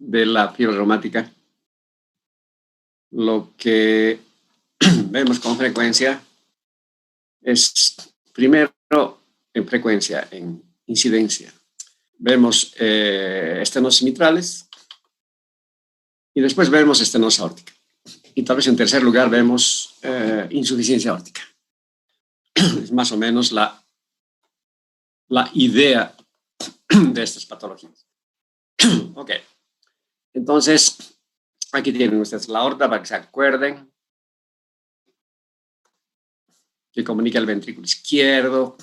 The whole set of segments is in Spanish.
de la fiebre reumática, lo que vemos con frecuencia es, primero, en frecuencia, en incidencia. Vemos estenosis mitrales y después vemos estenosis aórtica. Y tal vez en tercer lugar vemos insuficiencia aórtica. Es más o menos la idea de estas patologías. Ok, entonces aquí tienen ustedes la aorta para que se acuerden, que comunica el ventrículo izquierdo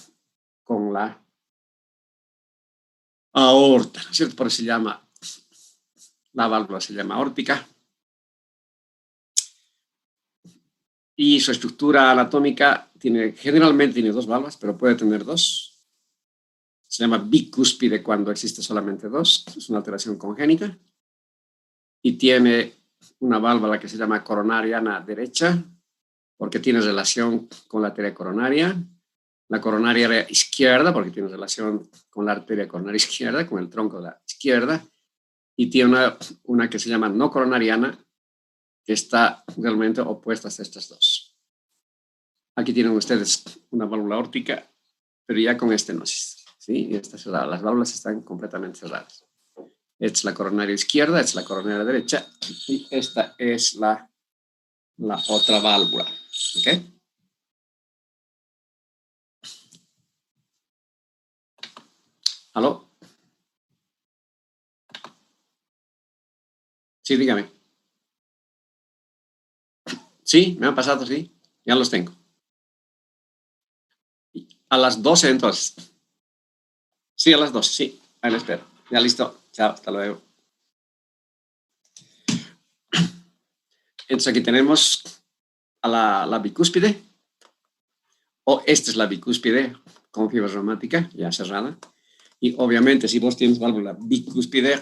con la aorta, ¿no es cierto? Por eso se llama, la válvula se llama aórtica. Y su estructura anatómica generalmente tiene dos válvulas, pero puede tener dos. Se llama bicúspide cuando existe solamente dos. Es una alteración congénita. Y tiene una válvula que se llama coronariana derecha, porque tiene relación con la arteria coronaria. La coronaria izquierda, porque tiene relación con la arteria coronaria izquierda, con el tronco de la izquierda. Y tiene una que se llama no coronariana, que está realmente opuesta a estas dos. Aquí tienen ustedes una válvula aórtica, pero ya con estenosis, ¿sí? Y está cerrada. Las válvulas están completamente cerradas. Esta es la coronaria izquierda, esta es la coronaria derecha, y esta es la otra válvula, ¿ok? ¿Aló? Sí, dígame. Sí, me han pasado, sí. Ya los tengo. A las 12 entonces. Sí, a las 12, sí. Ahí lo espero. Ya listo. Chao, hasta luego. Entonces aquí tenemos a la bicúspide, o esta es la bicúspide con fibra reumática ya cerrada. Y obviamente si vos tienes válvula bicúspide,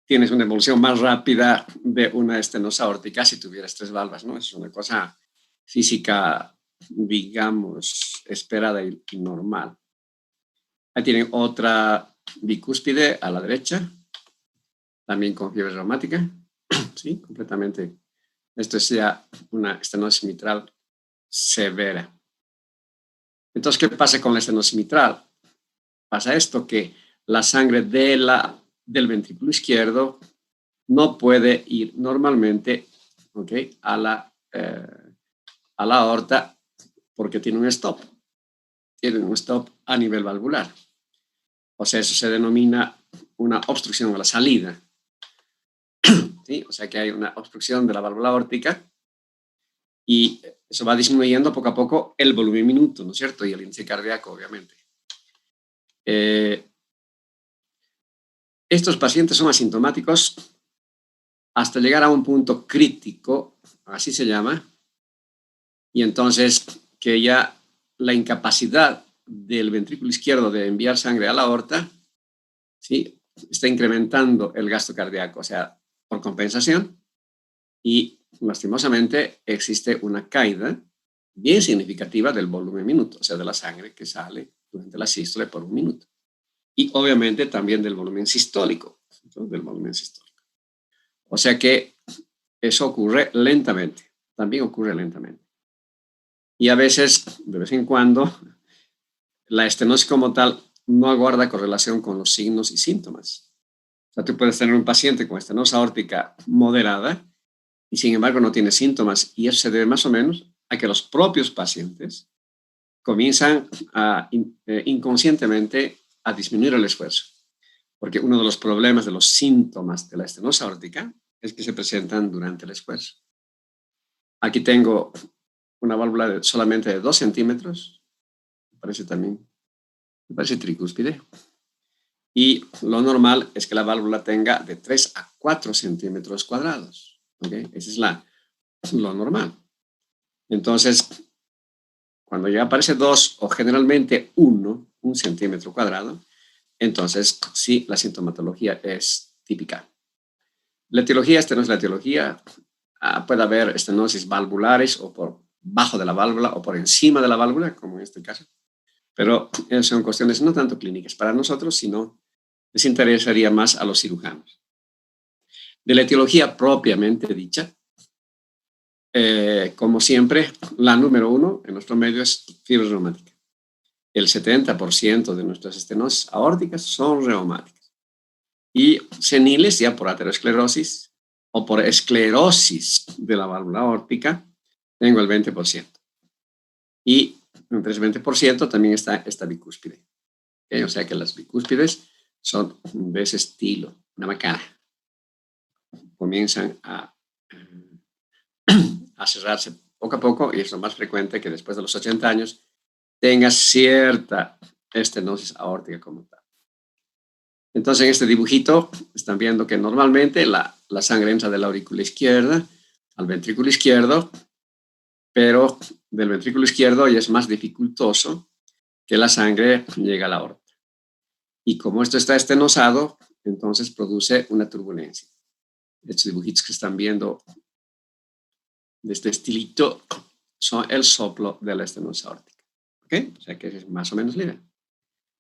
tienes una evolución más rápida de una estenosis aórtica si tuvieras tres válvulas, ¿no? Es una cosa física, digamos, esperada y normal. Ahí tienen otra bicúspide a la derecha, también con fiebre reumática, ¿sí? Completamente. Esto es ya una estenosis mitral severa. Entonces, ¿qué pasa con la estenosis mitral? Pasa esto, que la sangre del ventrículo izquierdo no puede ir normalmente, ¿okay? a la aorta porque tiene un stop. Tiene un stop a nivel valvular. O sea, eso se denomina una obstrucción a la salida. ¿Sí? O sea que hay una obstrucción de la válvula aórtica y eso va disminuyendo poco a poco el volumen minuto, ¿no es cierto? Y el índice cardíaco, obviamente. Estos pacientes son asintomáticos hasta llegar a un punto crítico, así se llama, y entonces que ya la incapacidad del ventrículo izquierdo de enviar sangre a la aorta, ¿sí? Está incrementando el gasto cardíaco, o sea, por compensación, y lastimosamente existe una caída bien significativa del volumen minuto, o sea, de la sangre que sale durante la sístole por un minuto. Y obviamente también del volumen sistólico, ¿no? Del volumen sistólico. O sea que eso ocurre lentamente, también ocurre lentamente. Y a veces, de vez en cuando, la estenosis como tal no aguarda correlación con los signos y síntomas. O sea, tú puedes tener un paciente con estenosis aórtica moderada y sin embargo no tiene síntomas, y eso se debe más o menos a que los propios pacientes comienzan inconscientemente a disminuir el esfuerzo. Porque uno de los problemas de los síntomas de la estenosis aórtica es que se presentan durante el esfuerzo. Aquí tengo una válvula solamente de 2 centímetros, me parece tricúspide, y lo normal es que la válvula tenga de 3 a 4 centímetros cuadrados, ¿okay? Esa es lo normal. Entonces, cuando ya aparece 2 o generalmente 1 centímetro cuadrado, entonces sí, la sintomatología es típica. La etiología, esta no es la etiología, puede haber estenosis valvulares o por bajo de la válvula o por encima de la válvula, como en este caso, pero son cuestiones no tanto clínicas para nosotros, sino les interesaría más a los cirujanos. De la etiología propiamente dicha, como siempre, la número uno en nuestro medio es fibrosis reumática. El 70% de nuestras estenosis aórticas son reumáticas. Y seniles ya por aterosclerosis o por esclerosis de la válvula aórtica, tengo el 20%. Y entre ese 20% también está esta bicúspide. ¿Okay? O sea que las bicúspides son de ese estilo, una macana. Comienzan a cerrarse poco a poco y es lo más frecuente que después de los 80 años tenga cierta estenosis aórtica como tal. Entonces en este dibujito están viendo que normalmente la sangre entra de la aurícula izquierda al ventrículo izquierdo, pero del ventrículo izquierdo ya es más dificultoso que la sangre llegue a la aorta. Y como esto está estenosado, entonces produce una turbulencia. Estos dibujitos que están viendo de este estilito son el soplo de la estenosis aórtica. ¿Ok? O sea que es más o menos libre.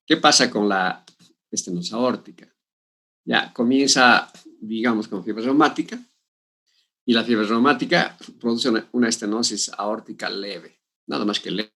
¿Qué pasa con la estenosis aórtica? Ya comienza, digamos, con fiebre reumática y la fiebre reumática produce una estenosis aórtica leve, nada más que leve.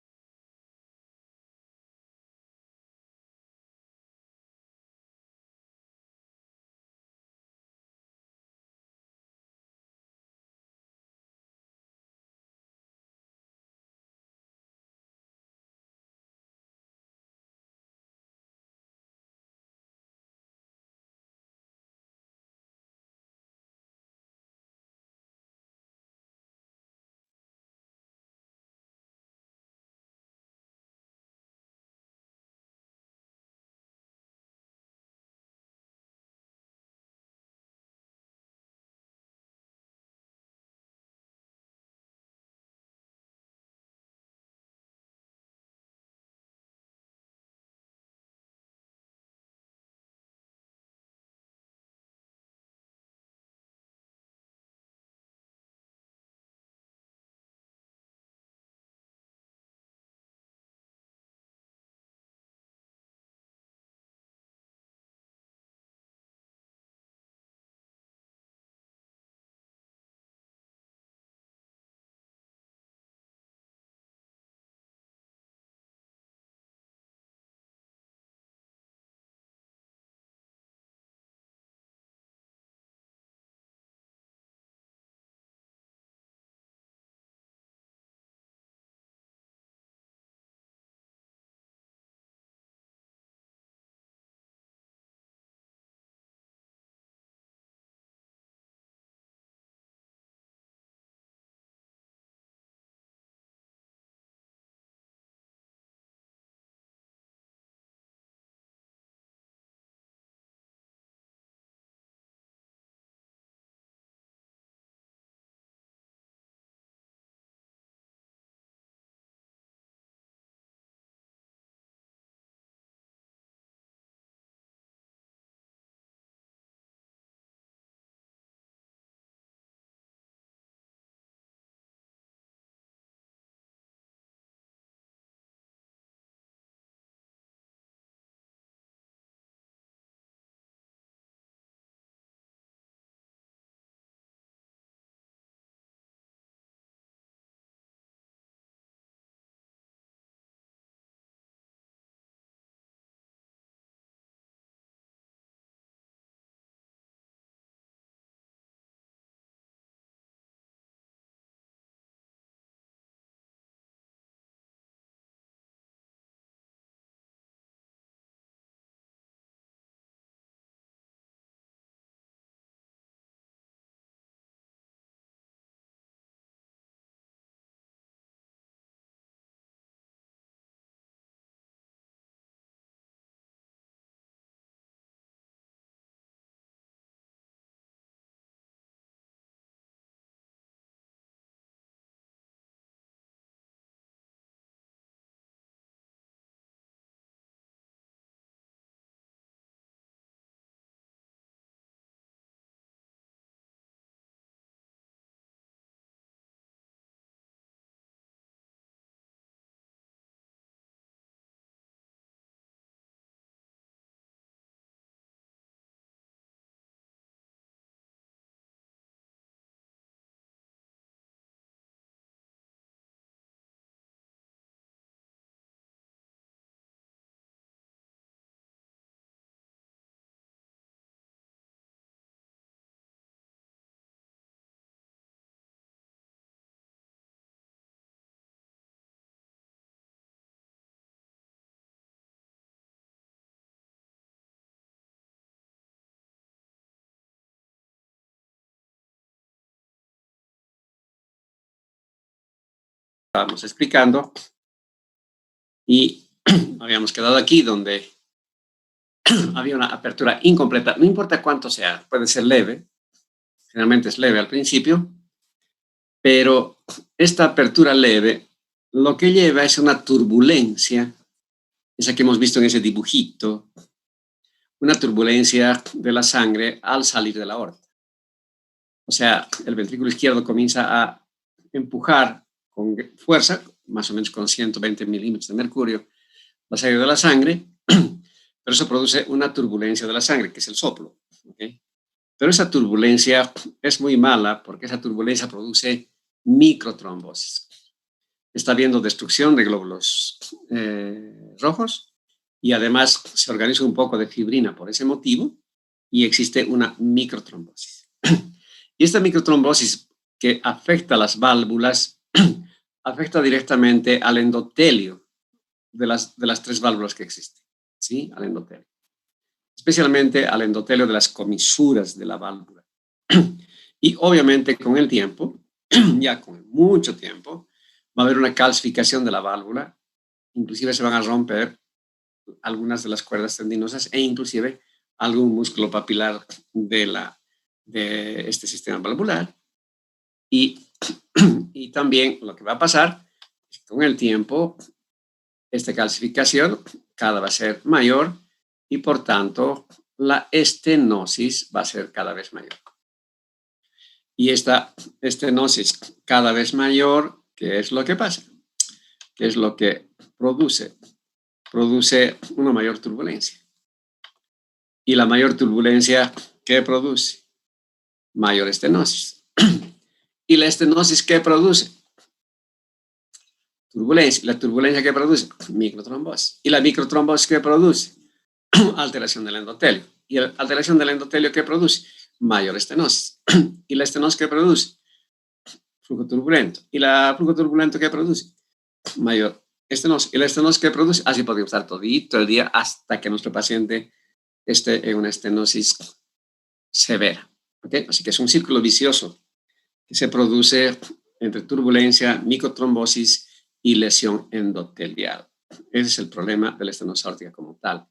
estábamos explicando y habíamos quedado aquí donde había una apertura incompleta, no importa cuánto sea, puede ser leve, generalmente es leve al principio, pero esta apertura leve lo que lleva es una turbulencia, esa que hemos visto en ese dibujito, una turbulencia de la sangre al salir de la aorta. O sea, el ventrículo izquierdo comienza a empujar con fuerza, más o menos con 120 milímetros de mercurio, la salida de la sangre, pero eso produce una turbulencia de la sangre, que es el soplo. ¿Okay? Pero esa turbulencia es muy mala porque esa turbulencia produce microtrombosis. Está habiendo destrucción de glóbulos rojos y además se organiza un poco de fibrina por ese motivo y existe una microtrombosis. Y esta microtrombosis que afecta a las válvulas afecta directamente al endotelio de las tres válvulas que existen, ¿sí? Al endotelio. Especialmente al endotelio de las comisuras de la válvula. Y obviamente con el tiempo, ya con mucho tiempo, va a haber una calcificación de la válvula, inclusive se van a romper algunas de las cuerdas tendinosas e inclusive algún músculo papilar de este sistema valvular. Y también lo que va a pasar es que con el tiempo esta calcificación cada vez va a ser mayor y por tanto la estenosis va a ser cada vez mayor. Y esta estenosis cada vez mayor, ¿qué es lo que pasa? ¿Qué es lo que produce? Produce una mayor turbulencia. Y la mayor turbulencia, ¿qué produce? Mayor estenosis. ¿Y la estenosis qué produce? Turbulencia. ¿La turbulencia qué produce? Microtrombosis. ¿Y la microtrombosis qué produce? Alteración del endotelio. ¿Y la alteración del endotelio qué produce? Mayor estenosis. ¿Y la estenosis qué produce? Flujo turbulento. ¿Y la flujo turbulento qué produce? Mayor estenosis. ¿Y la estenosis qué produce? Así podemos estar todito el día hasta que nuestro paciente esté en una estenosis severa. ¿Okay? Así que es un círculo vicioso que se produce entre turbulencia, microtrombosis y lesión endotelial. Ese es el problema de la estenosis aórtica como tal.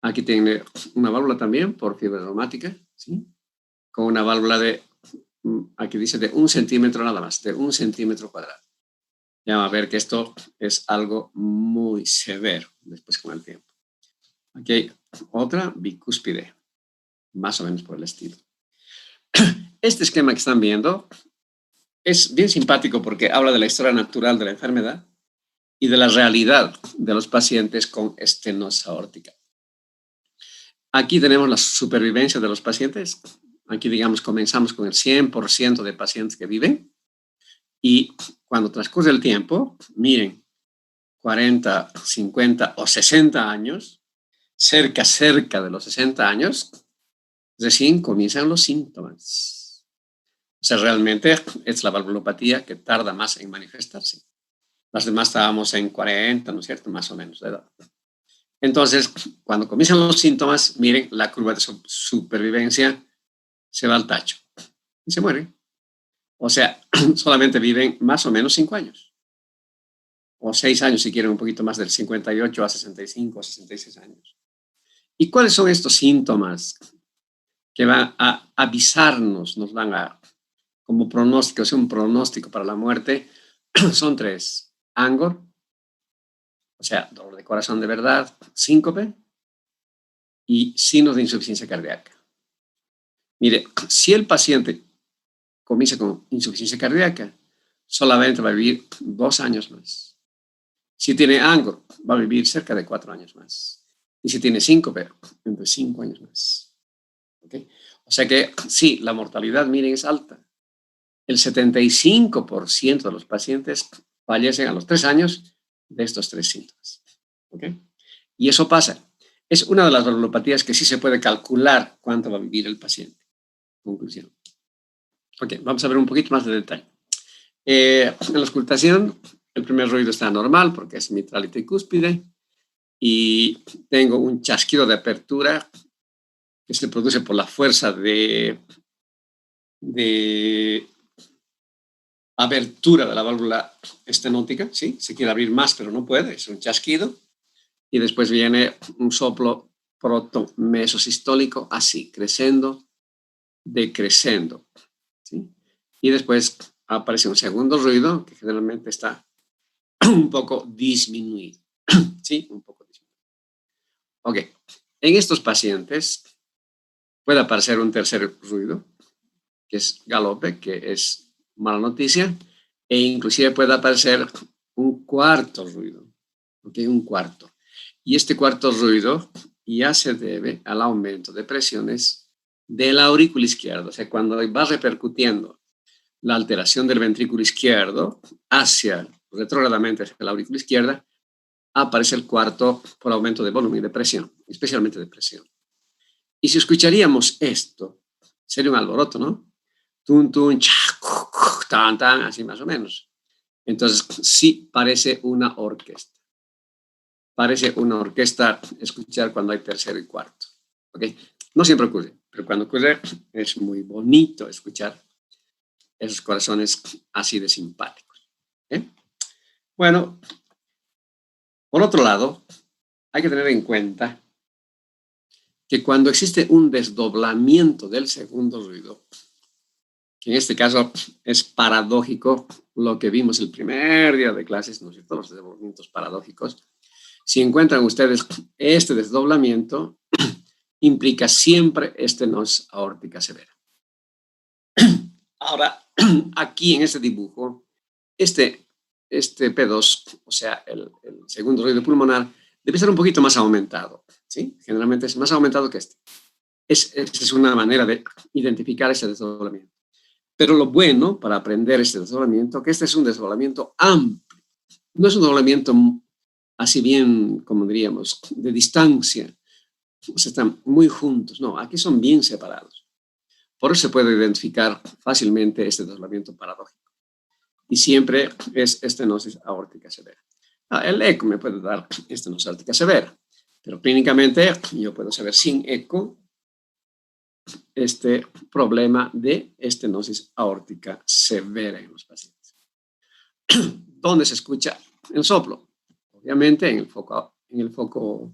Aquí tiene una válvula también por fibra reumática, ¿sí? Con una válvula de, aquí dice de 1 centímetro nada más, de 1 centímetro cuadrado. Ya va a ver que esto es algo muy severo después con el tiempo. Aquí hay otra bicúspide, más o menos por el estilo. Este esquema que están viendo es bien simpático porque habla de la historia natural de la enfermedad y de la realidad de los pacientes con estenosis aórtica. Aquí tenemos la supervivencia de los pacientes. Aquí, digamos, comenzamos con el 100% de pacientes que viven y cuando transcurre el tiempo, miren, 40, 50 o 60 años, cerca de los 60 años, recién comienzan los síntomas. O sea, realmente es la valvulopatía que tarda más en manifestarse. Las demás estábamos en 40, ¿no es cierto? Más o menos de edad. Entonces, cuando comienzan los síntomas, miren, la curva de supervivencia se va al tacho y se muere. O sea, solamente viven más o menos 5 años. O 6 años si quieren un poquito más, del 58 a 65 o 66 años. ¿Y cuáles son estos síntomas que van a avisarnos, nos van a, como pronóstico, es un pronóstico para la muerte? Son 3. Angor, o sea, dolor de corazón de verdad, síncope y signos de insuficiencia cardíaca. Mire, si el paciente comienza con insuficiencia cardíaca, solamente va a vivir 2 años más. Si tiene angor, va a vivir cerca de 4 años más. Y si tiene síncope, entre 5 años más. ¿Okay? O sea que sí, la mortalidad, miren, es alta. El 75% de los pacientes fallecen a los 3 años de estos 3 síntomas. ¿Okay? Y eso pasa. Es una de las valvulopatías que sí se puede calcular cuánto va a vivir el paciente. Conclusión. Ok, vamos a ver un poquito más de detalle. En la auscultación, el primer ruido está normal porque es mitral y tricúspide y tengo un chasquido de apertura que se produce por la fuerza de abertura de la válvula estenótica, ¿sí? Se quiere abrir más, pero no puede, es un chasquido. Y después viene un soplo protomesosistólico, así, creciendo, decreciendo, ¿sí? Y después aparece un segundo ruido, que generalmente está un poco disminuido, ¿sí? Un poco disminuido. Ok, en estos pacientes puede aparecer un tercer ruido, que es galope, que es mala noticia, e inclusive puede aparecer un cuarto ruido, ¿ok? Un cuarto. Y este cuarto ruido ya se debe al aumento de presiones del aurículo izquierdo, o sea, cuando va repercutiendo la alteración del ventrículo izquierdo hacia, retrógradamente hacia la aurícula izquierda, aparece el cuarto por aumento de volumen y de presión, especialmente de presión. Y si escucharíamos esto, sería un alboroto, ¿no? Tun, tun, cha, tan, tan, así más o menos. Entonces, sí parece una orquesta. Parece una orquesta escuchar cuando hay tercero y cuarto. ¿Ok? No siempre ocurre, pero cuando ocurre es muy bonito escuchar esos corazones así de simpáticos. ¿Eh? Bueno, por otro lado, hay que tener en cuenta que cuando existe un desdoblamiento del segundo ruido, que en este caso es paradójico, lo que vimos el primer día de clases, ¿no es cierto? Los desdoblamientos paradójicos. Si encuentran ustedes este desdoblamiento, implica siempre estenosis aórtica severa. Ahora, aquí en este dibujo, este P2, o sea, el segundo ruido pulmonar, debe ser un poquito más aumentado, ¿sí? Generalmente es más aumentado que este. Esa es una manera de identificar ese desdoblamiento. Pero lo bueno para aprender este desdoblamiento es que este es un desdoblamiento amplio. No es un desdoblamiento así bien, como diríamos, de distancia. O sea, están muy juntos. No, aquí son bien separados. Por eso se puede identificar fácilmente este desdoblamiento paradójico. Y siempre es estenosis aórtica severa. El eco me puede dar estenosis aórtica severa, pero clínicamente yo puedo saber sin eco este problema de estenosis aórtica severa en los pacientes. ¿Dónde se escucha el soplo? Obviamente en el foco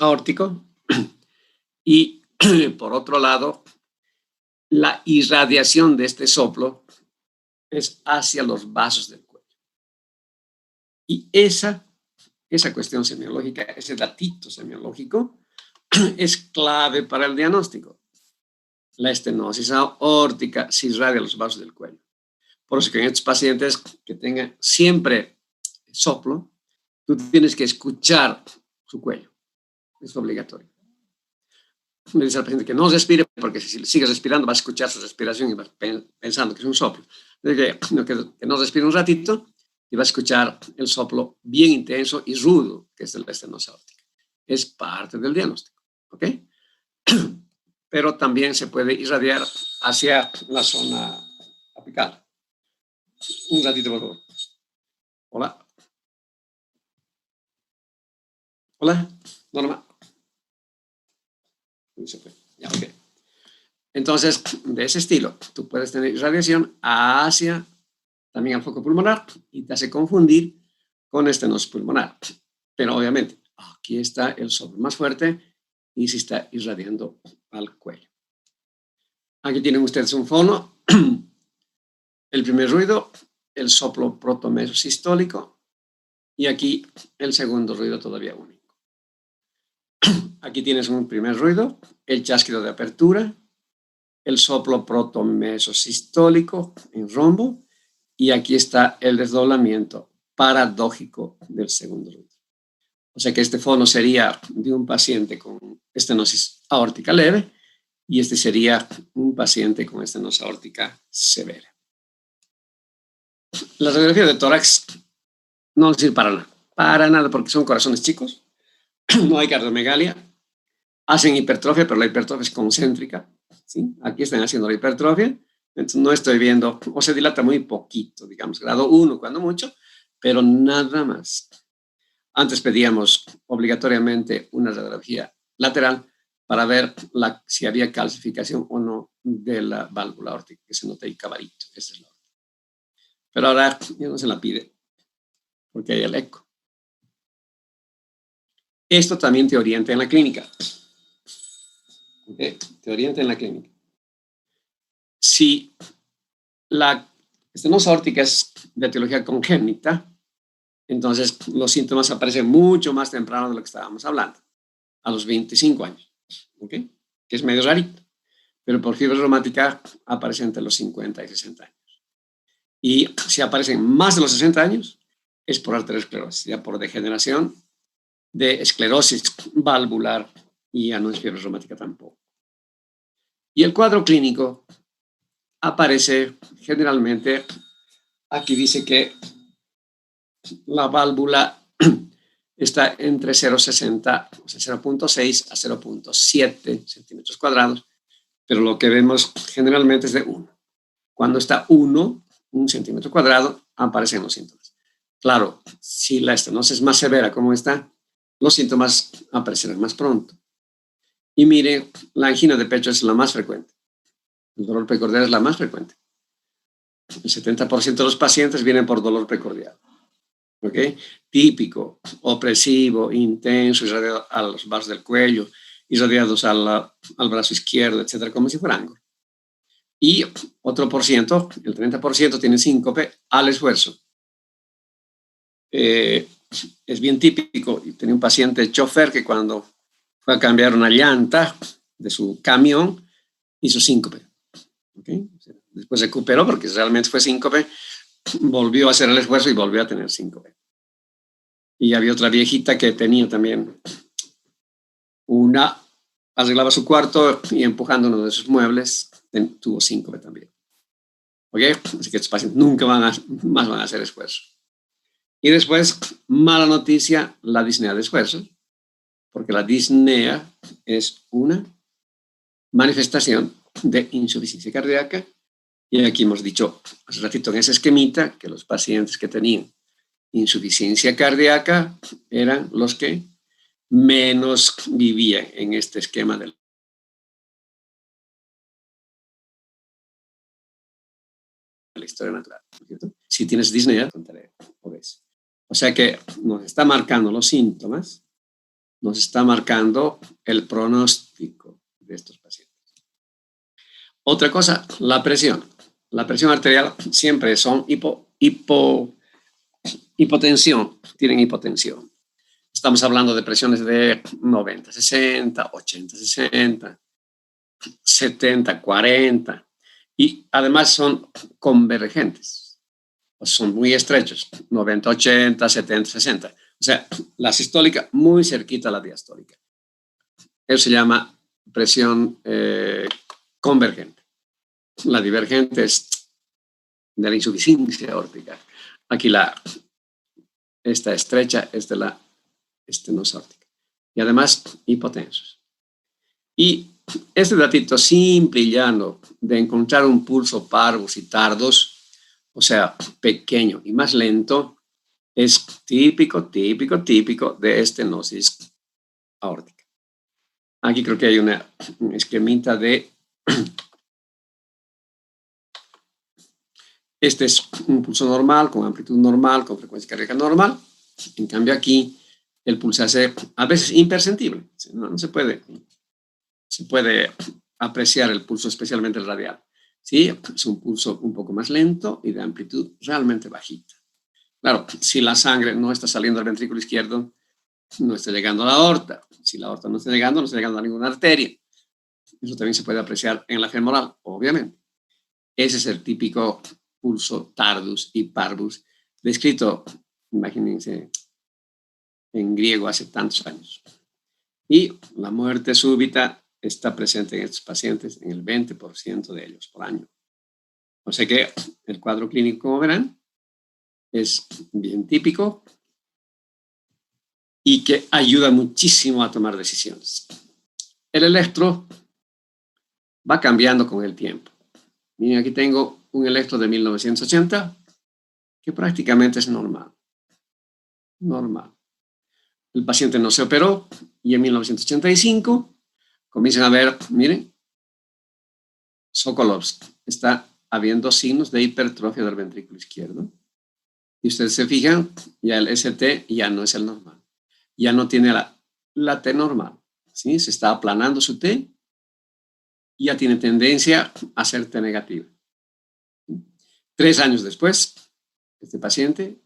aórtico. Y por otro lado, la irradiación de este soplo es hacia los vasos del cuello. Y esa cuestión semiológica, ese datito semiológico, es clave para el diagnóstico. La estenosis aórtica se irradia a los vasos del cuello. Por eso que en estos pacientes que tengan siempre soplo, tú tienes que escuchar su cuello. Es obligatorio. Le dice al paciente que no respire, porque si sigues respirando vas a escuchar su respiración y vas pensando que es un soplo. Que no respire un ratito y vas a escuchar el soplo bien intenso y rudo, que es la estenosis aórtica. Es parte del diagnóstico. ¿Ok? Pero también se puede irradiar hacia la zona apical. Un ratito, por favor. Hola. Hola, Norma. Ya, okay. Entonces, de ese estilo, tú puedes tener irradiación hacia también al foco pulmonar y te hace confundir con estenosis pulmonar. Pero obviamente, aquí está el soplo más fuerte y se está irradiando al cuello. Aquí tienen ustedes un fono. El primer ruido, el soplo protomesosistólico, y aquí el segundo ruido todavía único. Aquí tienes un primer ruido, el chasquido de apertura, el soplo protomesosistólico en rombo, y aquí está el desdoblamiento paradójico del segundo ruido. O sea que este fono sería de un paciente con estenosis aórtica leve y este sería un paciente con estenosis aórtica severa. La radiografía de tórax no sirve para nada porque son corazones chicos, no hay cardiomegalia, hacen hipertrofia, pero la hipertrofia es concéntrica, ¿sí? Aquí están haciendo la hipertrofia, entonces no estoy viendo, o se dilata muy poquito, digamos, grado 1 cuando mucho, pero nada más. Antes pedíamos obligatoriamente una radiografía lateral para ver si había calcificación o no de la válvula aórtica, que se nota el cabarito, esa es la pero ahora ya no se la pide porque hay el eco. Esto también te orienta en la clínica. ¿Okay? Te orienta en la clínica. Si la estenosis aórtica es de etiología congénita, entonces los síntomas aparecen mucho más temprano de lo que estábamos hablando, a los 25 años, ¿okay? Que es medio rarito, pero por fiebre reumática aparece entre los 50 y 60 años. Y si aparecen más de los 60 años, es por arteriosclerosis, ya por degeneración de esclerosis valvular, y ya no es fiebre reumática tampoco. Y el cuadro clínico aparece generalmente, aquí dice que la válvula está entre 0,60, o sea, 0,6 a 0,7 centímetros cuadrados, pero lo que vemos generalmente es de 1. Cuando está 1 centímetro cuadrado, aparecen los síntomas. Claro, si la estenosis es más severa como está, los síntomas aparecerán más pronto. Y mire, la angina de pecho es la más frecuente. El dolor precordial es la más frecuente. El 70% de los pacientes vienen por dolor precordial. ¿Okay? Típico, opresivo, intenso, irradiado a los vasos del cuello, irradiados al brazo izquierdo, etcétera, como si fuera ángulo. Y otro por ciento, el 30%, tiene síncope al esfuerzo. Es bien típico. Tenía un paciente chofer que cuando fue a cambiar una llanta de su camión, hizo síncope. ¿Okay? Después recuperó porque realmente fue síncope, volvió a hacer el esfuerzo y volvió a tener síncope. Y había otra viejita que tenía también arreglaba su cuarto y empujando uno de sus muebles, tuvo síncope también. ¿Ok? Así que estos pacientes nunca más van a hacer esfuerzo. Y después, mala noticia, la disnea de esfuerzo, porque la disnea es una manifestación de insuficiencia cardíaca. Y aquí hemos dicho hace ratito en ese esquemita que los pacientes que tenían insuficiencia cardíaca eran los que menos vivían en este esquema de la historia natural. ¿Cierto? Si tienes disnea, o sea que nos está marcando los síntomas, nos está marcando el pronóstico de estos pacientes. Otra cosa, la presión. La presión arterial siempre son hipotensión, tienen hipotensión. Estamos hablando de presiones de 90, 60, 80, 60, 70, 40. Y además son convergentes, son muy estrechos, 90, 80, 70, 60. O sea, la sistólica muy cerquita a la diastólica. Eso se llama presión convergente. La divergente es de la insuficiencia aórtica. Aquí esta estrecha es de la estenosis aórtica. Y además hipotensos. Y este datito simple y llano de encontrar un pulso parvus y tardus, o sea, pequeño y más lento, es típico de estenosis aórtica. Aquí creo que hay un esquemita de... Este es un pulso normal, con amplitud normal, con frecuencia cardíaca normal. En cambio aquí el pulso hace a veces imperceptible. No se puede apreciar el pulso, especialmente el radial. ¿Sí? Es un pulso un poco más lento y de amplitud realmente bajita. Claro, si la sangre no está saliendo al ventrículo izquierdo, no está llegando a la aorta. Si la aorta no está llegando a ninguna arteria. Eso también se puede apreciar en la femoral, obviamente. Ese es el típico pulso tardus y parvus, descrito, imagínense, en griego hace tantos años. Y la muerte súbita está presente en estos pacientes en el 20% de ellos por año. O sea que el cuadro clínico, como verán, es bien típico y que ayuda muchísimo a tomar decisiones. El electro va cambiando con el tiempo. Miren, aquí tengo un electro de 1980 que prácticamente es normal. Normal. El paciente no se operó y en 1985 comienzan a ver, miren, Sokolovsky está habiendo signos de hipertrofia del ventrículo izquierdo. Y ustedes se fijan, ya el ST ya no es el normal. Ya no tiene la T normal. ¿Sí? Se está aplanando su T y ya tiene tendencia a ser T negativa. 3 años después, este paciente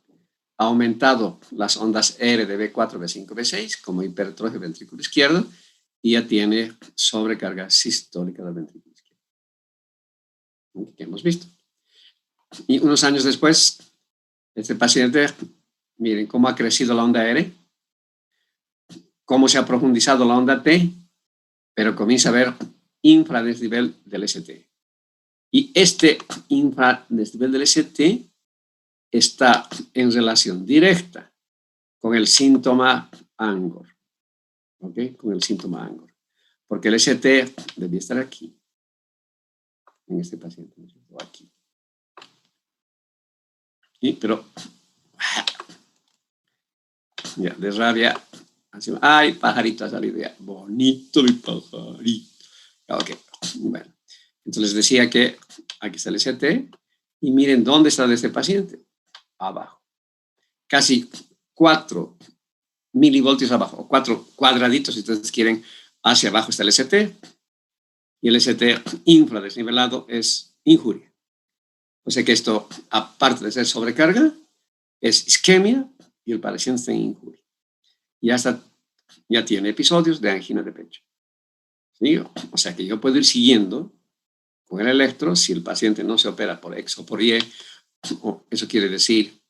ha aumentado las ondas R de B4, B5, B6 como hipertrofia del ventrículo izquierdo y ya tiene sobrecarga sistólica del ventrículo izquierdo, que hemos visto. Y unos años después, este paciente, miren cómo ha crecido la onda R, cómo se ha profundizado la onda T, pero comienza a haber infradesnivel del ST. Y este infradesnivel del ST está en relación directa con el síntoma Angor. ¿Ok? Con el síntoma Angor. Porque el ST debía estar aquí, en este paciente, o aquí. ¿Sí? Pero, ya, de rabia, así, ay, pajarito ha salido ya, bonito el pajarito. Ok, bueno. Entonces les decía que aquí está el ST y miren dónde está de este paciente. Abajo. Casi 4 milivoltios abajo, o 4 cuadraditos, si ustedes quieren, hacia abajo está el ST, y el ST infradesnivelado es injuria. O sea que esto, aparte de ser sobrecarga, es isquemia y el paciente está en injuria. Ya tiene episodios de angina de pecho. ¿Sí? O sea que yo puedo ir siguiendo con el electro si el paciente no se opera por X o por Y. Eso quiere decir,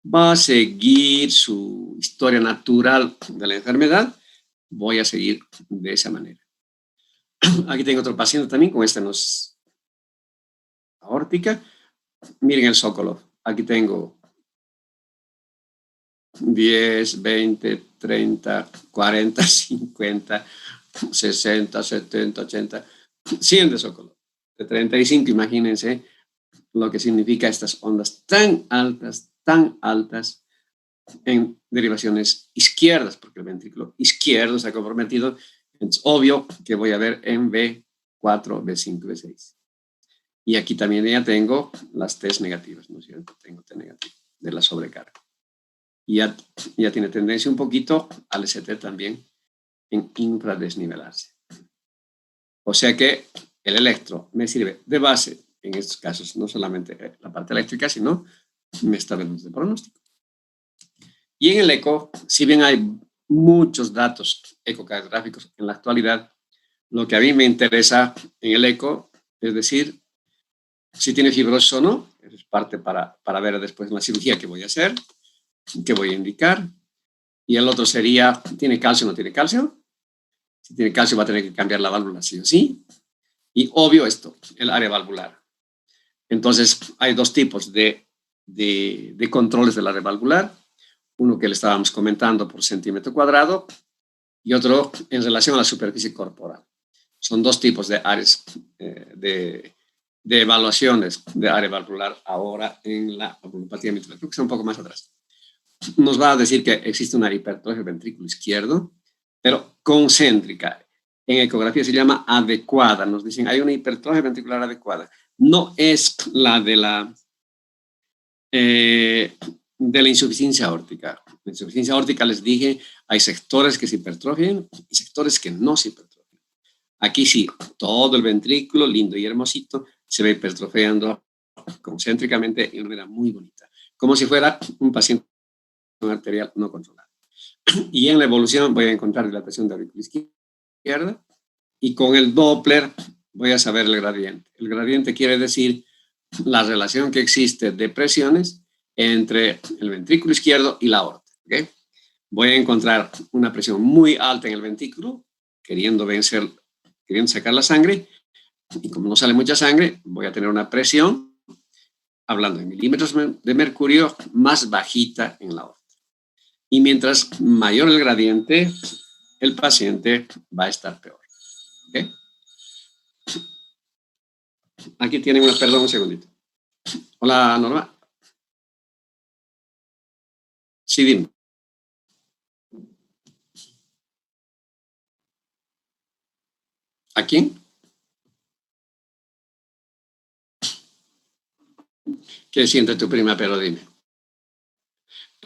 va a seguir su historia natural de la enfermedad, voy a seguir de esa manera. Aquí tengo otro paciente también con estenosis aórtica. Miren el Sokolov. Aquí tengo 10, 20, 30, 40, 50, 60, 70, 80, 100 de Sokolov. De 35, imagínense lo que significa estas ondas tan altas en derivaciones izquierdas, porque el ventrículo izquierdo está comprometido. Es obvio que voy a ver en B4, B5, B6. Y aquí también ya tengo las T negativas, ¿no es cierto? Tengo T negativa de la sobrecarga. Y ya tiene tendencia un poquito al ST también en infradesnivelarse. O sea que el electro me sirve de base en estos casos, no solamente la parte eléctrica, sino me está dando de pronóstico. Y en el eco, si bien hay muchos datos ecocardiográficos en la actualidad, lo que a mí me interesa en el eco es decir, si tiene fibrosis o no, eso es parte para ver después la cirugía que voy a hacer, que voy a indicar. Y el otro sería, ¿tiene calcio o no tiene calcio? Si tiene calcio va a tener que cambiar la válvula sí o sí. Y obvio esto, el área valvular. Entonces hay dos tipos de controles del área valvular. Uno que le estábamos comentando por centímetro cuadrado y otro en relación a la superficie corporal. Son dos tipos de áreas de evaluaciones de área valvular ahora en la valvulopatía mitral. Creo que está un poco más atrás. Nos va a decir que existe una hipertrofia del ventrículo izquierdo, pero concéntrica. En ecografía se llama adecuada. Nos dicen, hay una hipertrofia ventricular adecuada. No es la de la insuficiencia aórtica. La insuficiencia aórtica, les dije, hay sectores que se hipertrofian y sectores que no se hipertrofian. Aquí sí, todo el ventrículo, lindo y hermosito, se va hipertrofiando concéntricamente y de una manera muy bonita, como si fuera un paciente arterial no controlado. Y en la evolución voy a encontrar dilatación de aurícula izquierda y con el Doppler voy a saber el gradiente. El gradiente quiere decir la relación que existe de presiones entre el ventrículo izquierdo y la aorta. ¿Okay? Voy a encontrar una presión muy alta en el ventrículo, queriendo sacar la sangre, y como no sale mucha sangre, voy a tener una presión, hablando en milímetros de mercurio, más bajita en la aorta. Y mientras mayor el gradiente, el paciente va a estar peor. ¿Okay? Aquí tienen perdón, un segundito. Hola, Norma. Sí, dime. ¿A quién? ¿Qué siente tu prima? Pero dime.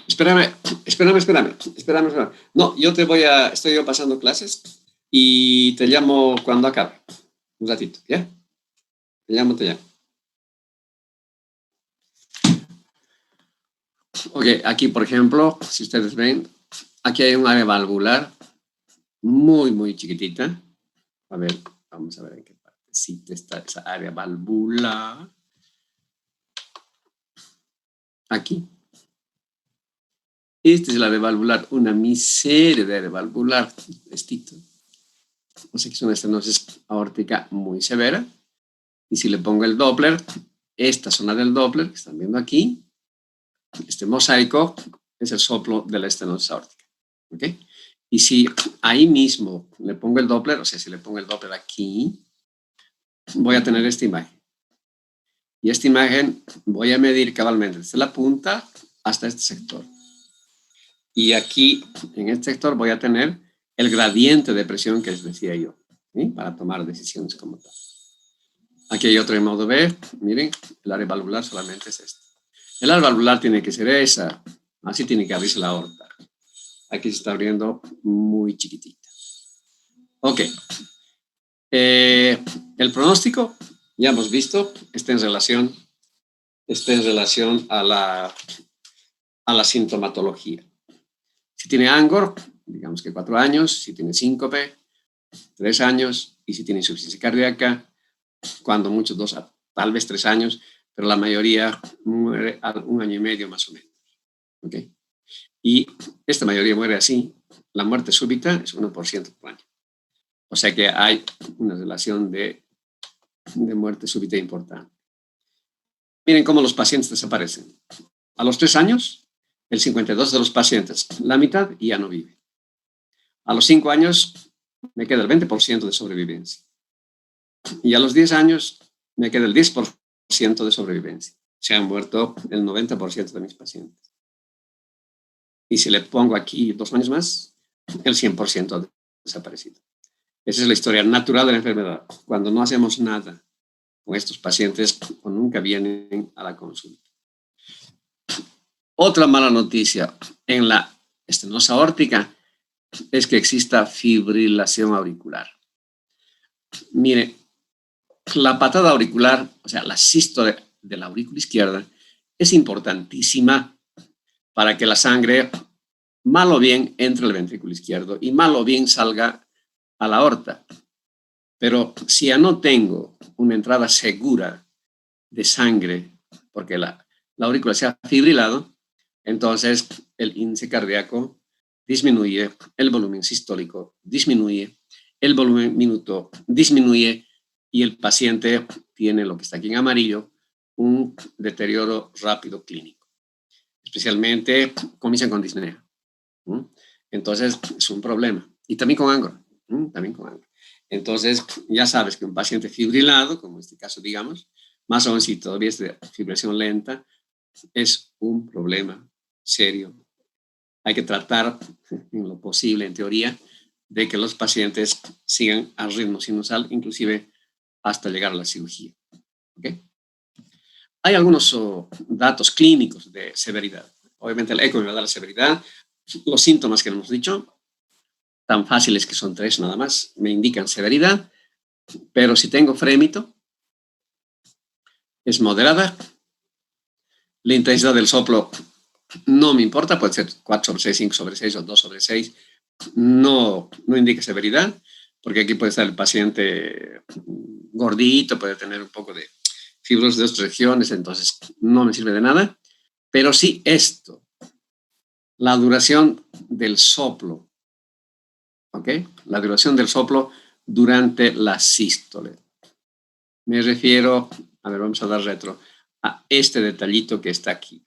Espérame. No, estoy yo pasando clases y te llamo cuando acabe. Un ratito, ¿ya? Te llamo. Ok, aquí, por ejemplo, si ustedes ven, aquí hay un área valvular muy, muy chiquitita. A ver, vamos a ver en qué partecita está esa área valvular. Aquí. Esta es la área valvular, una miseria de área valvular. Estito. O sea que es una estenosis aórtica muy severa. Y si le pongo el Doppler, esta zona del Doppler que están viendo aquí, este mosaico es el soplo de la estenosis aórtica. ¿Ok? Y si ahí mismo le pongo el Doppler, o sea, si le pongo el Doppler aquí, voy a tener esta imagen. Y esta imagen voy a medir cabalmente desde la punta hasta este sector. Y aquí, en este sector, voy a tener el gradiente de presión que les decía yo, ¿sí? Para tomar decisiones como tal. Aquí hay otro modo B. Miren, el área valvular solamente es este. El área valvular tiene que ser esa. Así tiene que abrirse la aorta. Aquí se está abriendo muy chiquitita. Ok. El pronóstico, ya hemos visto, está en relación a la sintomatología. Si tiene ANGOR, digamos que 4 años. Si tiene síncope, 3 años. Y si tiene insuficiencia cardíaca, cuando muchos 2, tal vez 3 años, pero la mayoría muere a 1 año y medio más o menos. ¿Ok? Y esta mayoría muere así. La muerte súbita es 1% por año. O sea que hay una relación de muerte súbita importante. Miren cómo los pacientes desaparecen. A los 3 años, el 52% de los pacientes, la mitad ya no vive. A los 5 años, me queda el 20% de sobrevivencia. Y a los 10 años, me queda el 10% de sobrevivencia. Se han muerto el 90% de mis pacientes. Y si le pongo aquí 2 años más, el 100% ha desaparecido. Esa es la historia natural de la enfermedad. Cuando no hacemos nada con estos pacientes, o nunca vienen a la consulta. Otra mala noticia en la estenosis aórtica es que exista fibrilación auricular. Mire, la patada auricular, o sea, la sístole de la aurícula izquierda, es importantísima para que la sangre, mal o bien, entre al ventrículo izquierdo y mal o bien salga a la aorta. Pero si ya no tengo una entrada segura de sangre, porque la aurícula se ha fibrilado, entonces el índice cardíaco disminuye, el volumen sistólico disminuye, el volumen minuto disminuye y el paciente tiene lo que está aquí en amarillo, un deterioro rápido clínico. Especialmente comienzan con disnea. Entonces es un problema. Y también con ANGOR. Entonces ya sabes que un paciente fibrilado, como en este caso digamos, más aún si todavía es de fibrilación lenta, es un problema serio. Hay que tratar en lo posible, en teoría, de que los pacientes sigan al ritmo sinusal, inclusive hasta llegar a la cirugía. ¿Okay? Hay algunos datos clínicos de severidad. Obviamente el eco me va a dar la severidad. Los síntomas que hemos dicho, tan fáciles que son 3 nada más, me indican severidad, pero si tengo frémito, es moderada. La intensidad del soplo no me importa, puede ser 4/6, 5/6 o 2/6. No indica severidad, porque aquí puede estar el paciente gordito, puede tener un poco de fibrosis de otras regiones, entonces no me sirve de nada. Pero sí esto, la duración del soplo, ¿ok? La duración del soplo durante la sístole. Me refiero, a ver, vamos a dar retro, a este detallito que está aquí.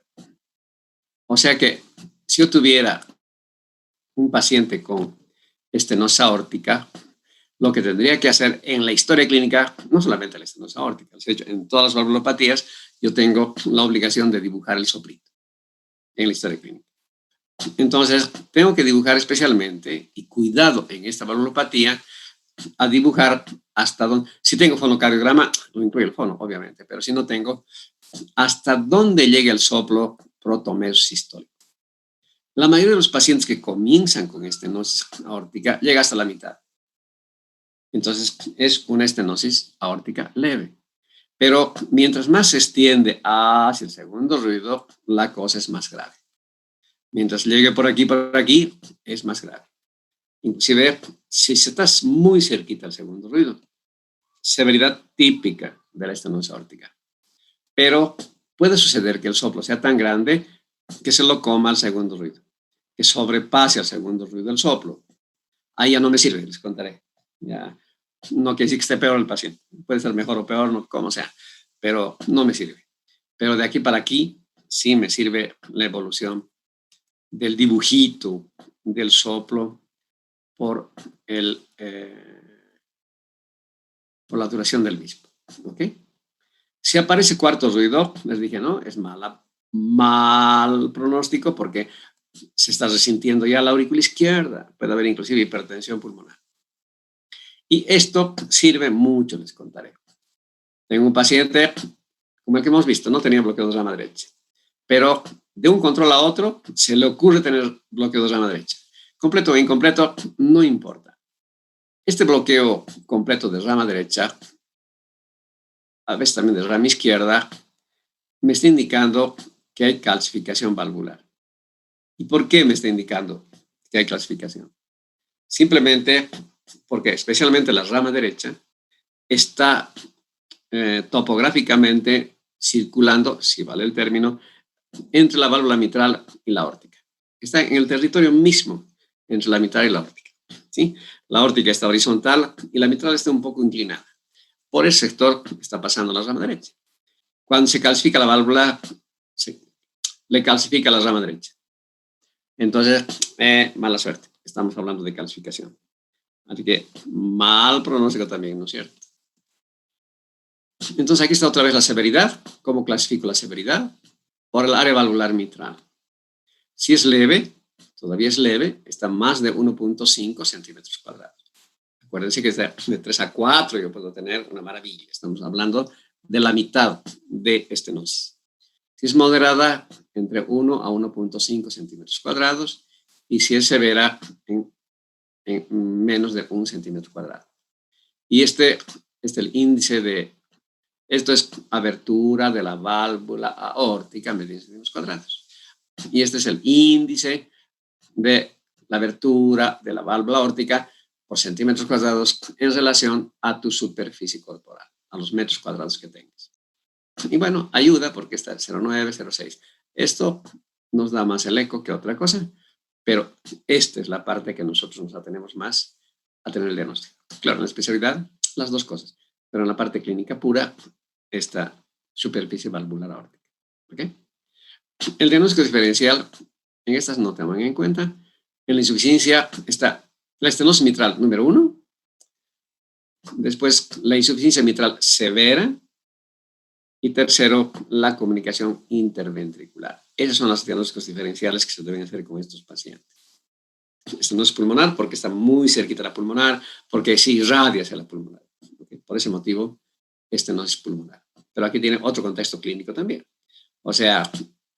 O sea que si yo tuviera un paciente con estenosis aórtica, lo que tendría que hacer en la historia clínica, no solamente la estenosis aórtica, en todas las valvulopatías, yo tengo la obligación de dibujar el soplito en la historia clínica. Entonces, tengo que dibujar especialmente, y cuidado en esta valvulopatía, a dibujar hasta donde, si tengo fonocardiograma, lo incluye el fono, obviamente, pero si no tengo, hasta dónde llega el soplo protomesosistólico. La mayoría de los pacientes que comienzan con estenosis aórtica llega hasta la mitad. Entonces, es una estenosis aórtica leve. Pero mientras más se extiende hacia el segundo ruido, la cosa es más grave. Mientras llegue por aquí, es más grave. Inclusive, si estás muy cerquita al segundo ruido, severidad típica de la estenosis aórtica. Pero puede suceder que el soplo sea tan grande que se lo coma al segundo ruido, que sobrepase al segundo ruido el soplo. Ahí ya no me sirve, les contaré. Ya no quiere decir que esté peor el paciente. Puede ser mejor o peor, no, como sea, pero no me sirve. Pero de aquí para aquí sí me sirve la evolución del dibujito del soplo por, por la duración del mismo. ¿Ok? Si aparece cuarto ruido, les dije, no, es mal pronóstico porque se está resintiendo ya la aurícula izquierda. Puede haber inclusive hipertensión pulmonar. Y esto sirve mucho, les contaré. Tengo un paciente, como el que hemos visto, no tenía bloqueo de rama derecha, pero de un control a otro se le ocurre tener bloqueo de rama derecha. Completo o incompleto, no importa. Este bloqueo completo de rama derecha, a veces también de rama izquierda, me está indicando que hay calcificación valvular. ¿Y por qué me está indicando que hay calcificación? Simplemente porque especialmente la rama derecha está topográficamente circulando, si vale el término, entre la válvula mitral y la aórtica. Está en el territorio mismo entre la mitral y la aórtica. ¿Sí? La aórtica está horizontal y la mitral está un poco inclinada. Por ese sector está pasando la rama derecha. Cuando se calcifica la válvula, le calcifica la rama derecha. Entonces, mala suerte. Estamos hablando de calcificación. Así que mal pronóstico también, ¿no es cierto? Entonces, aquí está otra vez la severidad. ¿Cómo clasifico la severidad? Por el área valvular mitral. Si es leve, todavía es leve, está más de 1.5 centímetros cuadrados. Acuérdense que de 3 a 4 yo puedo tener una maravilla. Estamos hablando de la mitad de estenosis. Si es moderada, entre 1 a 1.5 centímetros cuadrados. Y si es severa, en menos de 1 centímetro cuadrado. Y este es el índice de, esto es abertura de la válvula aórtica en centímetros cuadrados. Y este es el índice de la abertura de la válvula aórtica por centímetros cuadrados en relación a tu superficie corporal, a los metros cuadrados que tengas. Y bueno, ayuda porque está 0,9, 0,6. Esto nos da más el eco que otra cosa, pero esta es la parte que nosotros nos atenemos más a tener el diagnóstico. Claro, en la especialidad, las dos cosas, pero en la parte clínica pura, esta superficie valvular aórtica. ¿Okay? El diagnóstico diferencial, en estas no toman en cuenta. En la insuficiencia está la estenosis mitral número 1, después la insuficiencia mitral severa y tercero, la comunicación interventricular. Esos son los diagnósticos diferenciales que se deben hacer con estos pacientes. Estenosis pulmonar porque está muy cerquita de la pulmonar, porque se irradia hacia la pulmonar. ¿Okay? Por ese motivo, estenosis pulmonar. Pero aquí tiene otro contexto clínico también. O sea,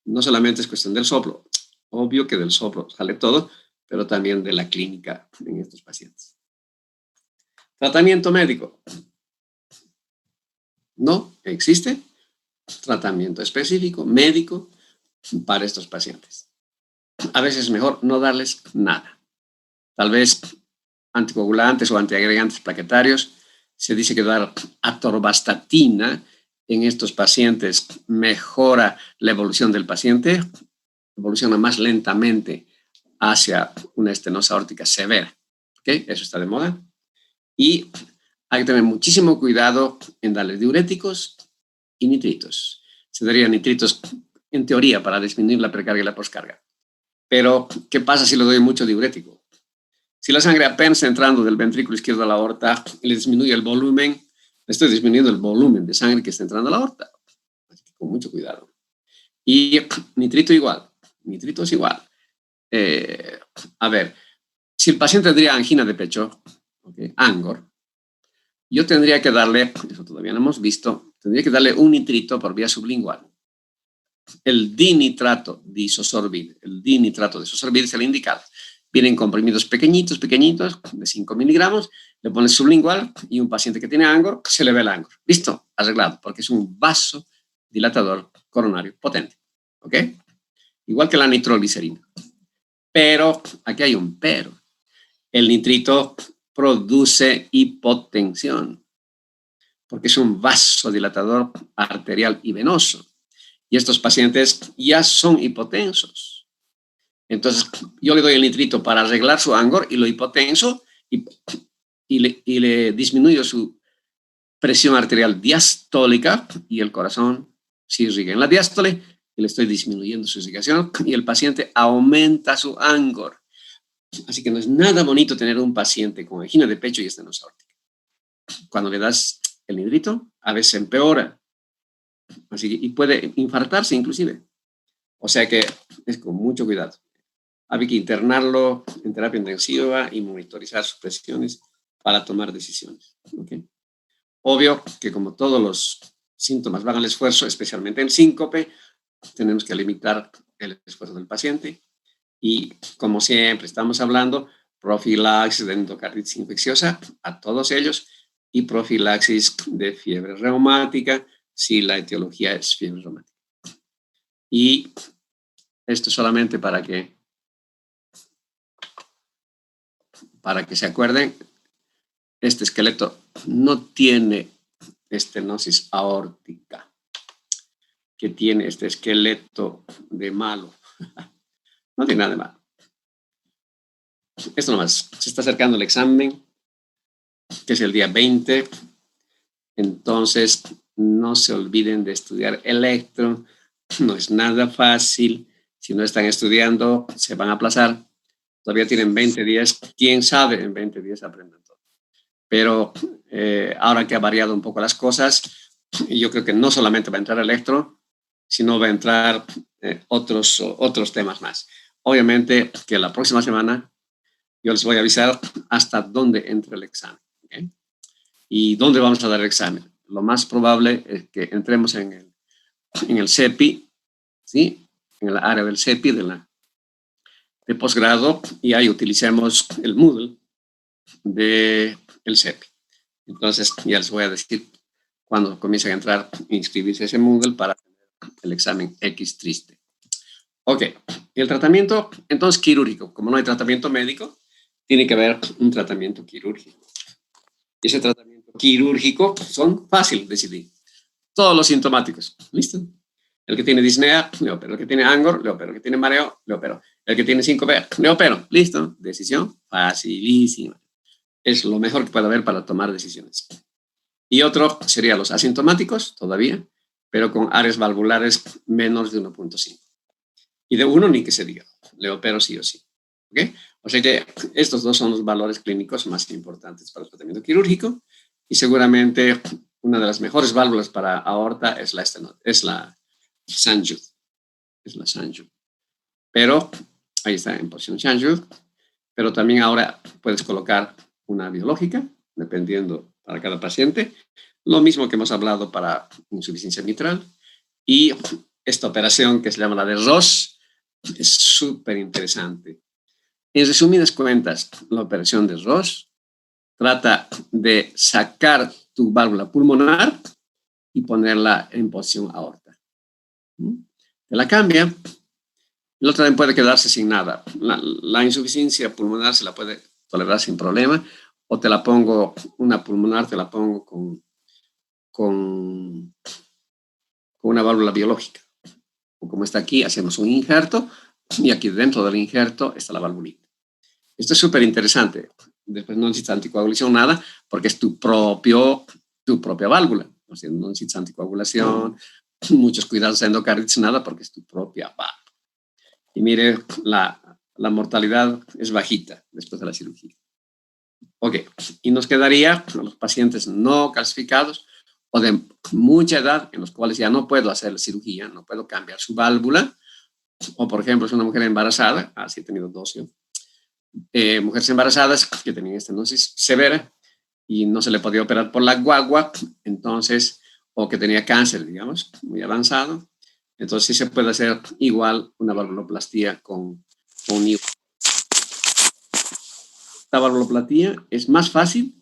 no solamente es cuestión del soplo, obvio que del soplo sale todo, pero también de la clínica en estos pacientes. Tratamiento médico. No existe tratamiento específico médico para estos pacientes. A veces es mejor no darles nada. Tal vez anticoagulantes o antiagregantes plaquetarios. Se dice que dar atorvastatina en estos pacientes mejora la evolución del paciente, evoluciona más lentamente hacia una estenosis aórtica severa. ¿Okay? Eso está de moda. Y hay que tener muchísimo cuidado en darles diuréticos y nitritos. Se darían nitritos en teoría para disminuir la precarga y la poscarga. Pero, ¿qué pasa si le doy mucho diurético? Si la sangre apenas está entrando del ventrículo izquierdo a la aorta y le disminuye el volumen, le estoy disminuyendo el volumen de sangre que está entrando a la aorta. Así que con mucho cuidado. Y nitrito igual. Nitrito es igual. A ver, si el paciente tendría angina de pecho, okay, ANGOR, yo tendría que darle, eso todavía no hemos visto, tendría que darle un nitrito por vía sublingual. El dinitrato de isosorbide. El dinitrato de isosorbide es el indicado. Vienen comprimidos pequeñitos, de 5 miligramos, le pones sublingual y un paciente que tiene Angor, se le ve el Angor. Listo, arreglado, porque es un vasodilatador coronario potente. ¿Ok? Igual que la nitroglicerina. Pero, aquí hay un pero. El nitrito produce hipotensión, porque es un vasodilatador arterial y venoso. Y estos pacientes ya son hipotensos. Entonces, yo le doy el nitrito para arreglar su Angor y lo hipotenso y le disminuyo su presión arterial diastólica y el corazón se irriga en la diástole y le estoy disminuyendo su irrigación y el paciente aumenta su Angor. Así que no es nada bonito tener un paciente con angina de pecho y estenosis aórtica. Cuando le das el nitrito, a veces empeora. Así que, y puede infartarse inclusive. O sea que es con mucho cuidado. Hay que internarlo en terapia intensiva y monitorizar sus presiones para tomar decisiones. ¿Okay? Obvio que como todos los síntomas van al esfuerzo, especialmente el síncope, tenemos que limitar el esfuerzo del paciente. Y como siempre estamos hablando, profilaxis de endocarditis infecciosa a todos ellos y profilaxis de fiebre reumática si la etiología es fiebre reumática. Y esto solamente para que se acuerden, este esqueleto no tiene estenosis aórtica, que tiene este esqueleto de malo. No tiene nada de malo. Esto nomás, se está acercando el examen, que es el día 20. Entonces, no se olviden de estudiar electro. No es nada fácil. Si no están estudiando, se van a aplazar. Todavía tienen 20 días. ¿Quién sabe? En 20 días aprenden todo. Pero ahora que ha variado un poco las cosas, yo creo que no solamente va a entrar electro, sino va a entrar otros temas más. Obviamente que la próxima semana yo les voy a avisar hasta dónde entra el examen. ¿Okay? ¿Y dónde vamos a dar el examen? Lo más probable es que entremos en el CEPI, ¿sí? En el área del CEPI de posgrado y ahí utilicemos el Moodle del CEPI. Entonces ya les voy a decir cuando comiencen a entrar, inscribirse a ese Moodle para el examen X triste. Ok, el tratamiento, entonces quirúrgico. Como no hay tratamiento médico, tiene que haber un tratamiento quirúrgico. Y ese tratamiento quirúrgico son fáciles de decidir. Todos los sintomáticos, ¿listo? El que tiene disnea, le opero. El que tiene Angor, le opero. El que tiene mareo, le opero. El que tiene síncope, le opero. ¿Listo? Decisión facilísima. Es lo mejor que puede haber para tomar decisiones. Y otro sería los asintomáticos, todavía, pero con áreas valvulares menos de 1.5. Y de 1 ni que se diga. Le opero sí o sí. ¿Ok? O sea que estos dos son los valores clínicos más importantes para el tratamiento quirúrgico y seguramente una de las mejores válvulas para aorta es la St. Jude. Es la St. Jude. Pero ahí está en posición St. Jude. Pero también ahora puedes colocar una biológica, dependiendo para cada paciente. Lo mismo que hemos hablado para insuficiencia mitral. Y esta operación que se llama la de Ross es súper interesante. En resumidas cuentas, la operación de Ross trata de sacar tu válvula pulmonar y ponerla en posición aorta. Te la cambia. El otro también puede quedarse sin nada. La insuficiencia pulmonar se la puede tolerar sin problema. O te la pongo, una pulmonar, te la pongo con una válvula biológica. O como está aquí, hacemos un injerto y aquí dentro del injerto está la valvulita. Esto es súper interesante. Después no necesitas anticoagulación, nada, porque es tu propia válvula. O sea, no necesitas anticoagulación, muchos cuidados de endocarditis, nada, porque es tu propia válvula. Y mire, la mortalidad es bajita después de la cirugía. Ok, y nos quedaría a los pacientes no calcificados o de mucha edad, en los cuales ya no puedo hacer la cirugía, no puedo cambiar su válvula, o por ejemplo, es una mujer embarazada, así he tenido dos yo, mujeres embarazadas que tenían estenosis severa y no se le podía operar por la guagua, entonces o que tenía cáncer, digamos, muy avanzado. Entonces sí se puede hacer igual una valvuloplastía con IVA. La valvuloplastía es más fácil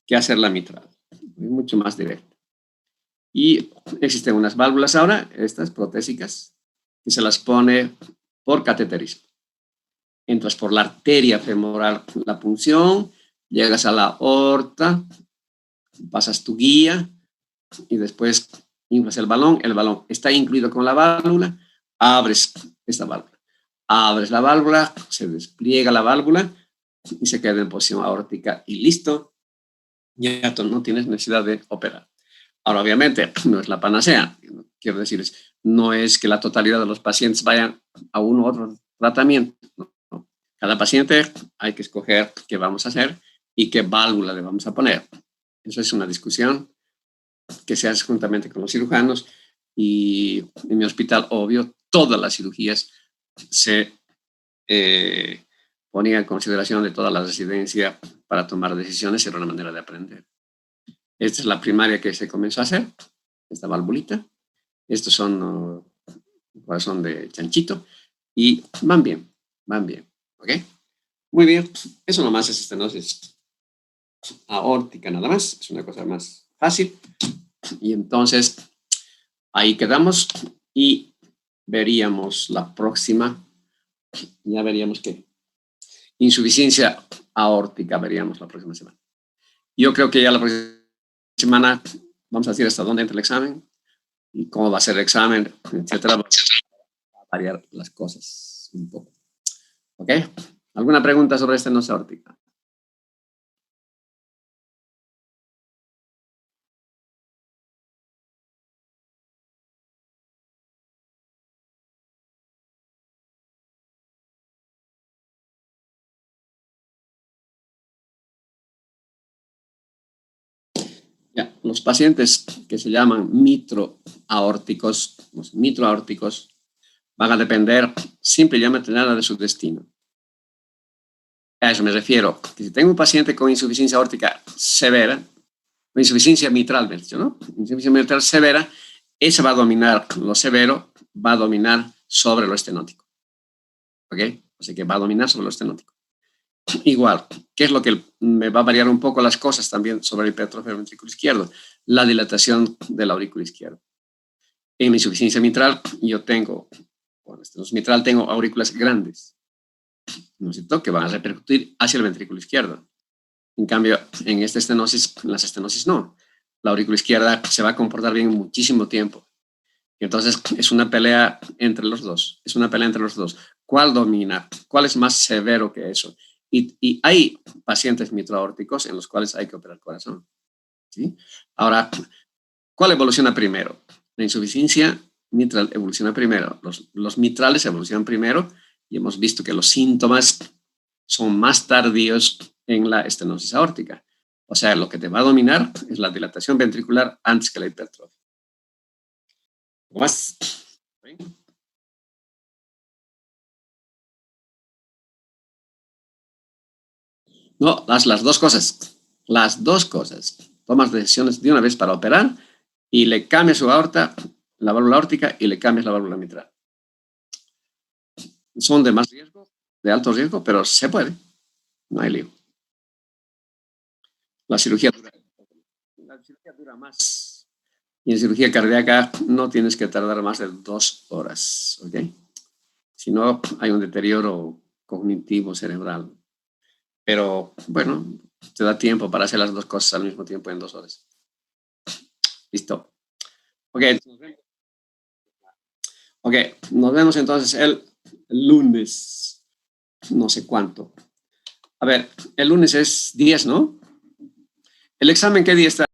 que hacer la mitral, es mucho más directa. Y existen unas válvulas ahora, estas protésicas, que se las pone por cateterismo. Entras por la arteria femoral, la punción, llegas a la aorta, pasas tu guía y después inflas el balón está incluido con la válvula, abres esta válvula. Abres la válvula, se despliega la válvula y se queda en posición aórtica y listo. Ya no tienes necesidad de operar. Ahora, obviamente, no es la panacea. Quiero decir, no es que la totalidad de los pacientes vayan a uno u otro tratamiento. No. Cada paciente hay que escoger qué vamos a hacer y qué válvula le vamos a poner. Eso es una discusión que se hace juntamente con los cirujanos y en mi hospital, obvio, todas las cirugías se ponían en consideración de toda la residencia para tomar decisiones. Era una manera de aprender. Esta es la primaria que se comenzó a hacer, esta valvulita. Estos son corazón de chanchito y van bien, ¿ok? Muy bien, eso nomás es estenosis aórtica nada más, es una cosa más fácil. Y entonces ahí quedamos y veríamos la próxima, ya veríamos que insuficiencia aórtica veríamos la próxima semana. Yo creo que ya la próxima semana vamos a decir hasta dónde entra el examen y cómo va a ser el examen, etcétera. Va a variar las cosas un poco. ¿Ok? ¿Alguna pregunta sobre estenosis aórtica? Ya, los pacientes que se llaman mitroaórticos, los mitroaórticos, van a depender simple y llanamente de su destino. A eso me refiero, que si tengo un paciente con insuficiencia aórtica severa, o insuficiencia mitral, ¿no? Insuficiencia mitral severa, esa va a dominar, lo severo va a dominar sobre lo estenótico. ¿Ok? O sea que va a dominar sobre lo estenótico. Igual, ¿qué es lo que me va a variar un poco las cosas también sobre la hipertrofia del ventrículo izquierdo? La dilatación del aurículo izquierdo. En la insuficiencia mitral, yo tengo, con estenosis mitral, tengo aurículas grandes, ¿no es cierto?, que van a repercutir hacia el ventrículo izquierdo. En cambio, en esta estenosis, en las estenosis no. La aurícula izquierda se va a comportar bien muchísimo tiempo. Entonces, es una pelea entre los dos. Es una pelea entre los dos. ¿Cuál domina? ¿Cuál es más severo que eso? Y hay pacientes mitroaórticos en los cuales hay que operar corazón. ¿Sí? Ahora, ¿cuál evoluciona primero? La insuficiencia mitral evoluciona primero. Los mitrales evolucionan primero y hemos visto que los síntomas son más tardíos en la estenosis aórtica. O sea, lo que te va a dominar es la dilatación ventricular antes que la hipertrofia. ¿Más? No, las dos cosas. Las dos cosas. Tomas decisiones de una vez para operar y le cambias su aorta, la válvula aórtica, y le cambias la válvula mitral. Son de más riesgo, de alto riesgo, pero se puede. No hay lío. La cirugía dura más. Y en cirugía cardíaca no tienes que tardar más de 2 horas, ¿ok? Si no, hay un deterioro cognitivo cerebral. Pero, bueno, te da tiempo para hacer las dos cosas al mismo tiempo en 2 horas. Listo. Ok, nos vemos entonces el lunes. No sé cuánto. A ver, el lunes es 10, ¿no? ¿El examen qué día está?